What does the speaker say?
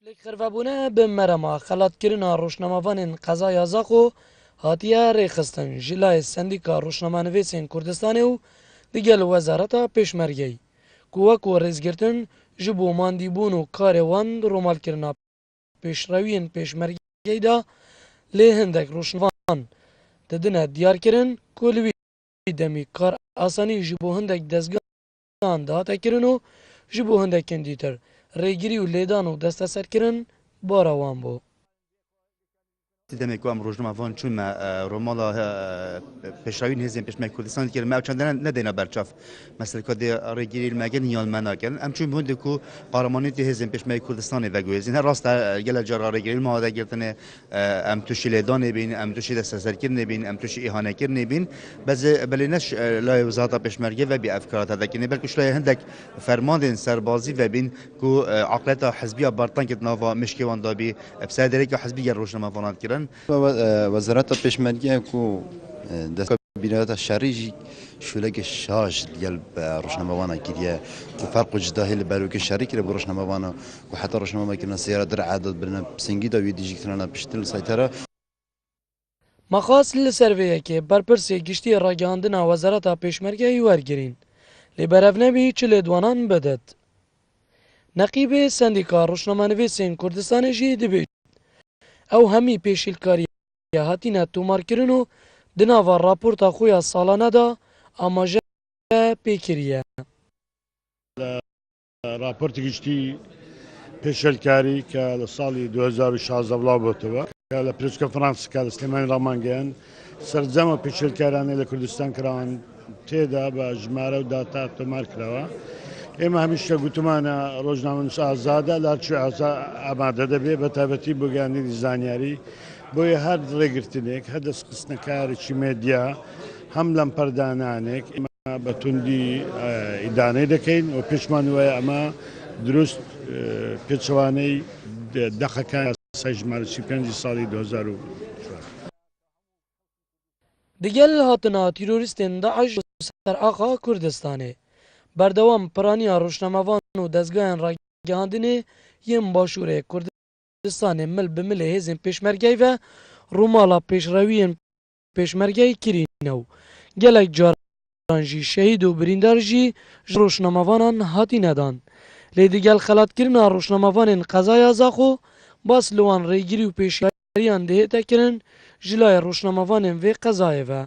Lêkxirvebûne bi merema xelatkirina rojnamavanên qezaya Zaxo hatiye rêxistin ji layê Sendîka Rojnamanivîsên Kurdistanê û digel Wezareta Pêşmergeyî, ku wekû rêzgirtin ji bo mandîbûn û karê wan romalkirina pêşrewiyên Pêşmergeyî de lê hindek rojnavan didine diyarkirin ku li vî demî kar asanî ji bo hindek dezgehan dihate kirin û ji bo hindekên dîtir rêgirî û lêdan û desteserkirin bara wan bû. Demek ku em rojnamavan çûn me romala pêşrawîn hêzên Pêşmerge Kurdistanê kirin me ew çandina nedêne berçav. Mesela kadê rêgirî me gelin yan me nakin. Em çûn bi hûndê ku qaramanîtê hêzên Pêşmerge Kurdistanê veguhêzin. Her rast gelek cara rêgirî me hate girtinê em tuşî lêdanê bîn, em tuşî desteserkirinê bîn, em tuşî îhanekirinê bîn. Bezê belê neş layê Wezareta Pêşmerge ve bî evkarat hedekinê belkî şu layê hindek fermandên serbazî ve bîn ku aqleta hizbiya bartankê nava mişkê wan da bî ev serdereka hizbî ger rojnamavanan kirin. وزارت پشمرگی کو دست بیرات شریجی شولک شاش دیال روشنامه‌وانا کیه که فرق جداهی لبروک شریک رو روشنامه‌وانا و حتی روشنامه که سیاره در عدد برنا سنگی داوی دیجیکترنا بشتل سایتره Maxas li ser vê yekê berpirsê giştî ragihandina Wezareta Pêşmergeyî wergirîn. Lê berevnebî çi lêdwanan bidet. Neqîbê Sendîka Rojnamanivîsên Kurdistanê jî dibêjin ew hemî pêşîlkariya hatîne tûmarkirin û di nava raporta xwe ya salane de amaje pêkiriye. راپۆرتی گشتی پێشەلکاری کە لە ساڵی 2016 بڵاو بۆتەوە کە لە پرچکە فرانسیکا لە سلێمانی ڕامانگەیان سەرجەمە پێشەلکارانەی لە کوردستان کراوان تێدا بە ژمارە و داتا تۆمار کراوە. ئێمە هەمیشە گوتمانە ڕۆژنامەنووس ئازادە لاچوی ئامادە دەبێت بە تایبەتی بۆ گەیاندنی زانیاری بۆیە هەر ڕێگرتنێک هەر دەستخستنەکارێکی مێدیا هەم لەم پەردانانێک بە توندی ئیدانەی دەکەین و پێشمان وایە ئەمە دروست پێچەوانەی دەخەکان ژمارە 35 ساڵی 2004. Digel hatina terorîstên Daeş ser axa Kurdistanê. Berdewam piraniya rojnamavan û dezgehên ragihandinê yên başûrê Kurdistanê mil bi milê hêzên Pêşmergeyî ve romala pêşrewiyên Pêşmergeyî kirîne û gelek caran jî şehîd û birîndar jî ji rojnamavanan hatîne dan. Lê digel xelatkirina rojnamavanên qezaya Zaxo bas li wan rêgirî û pêşîariyan dihête kirin ji layê rojnamavanên vê qezayê ve.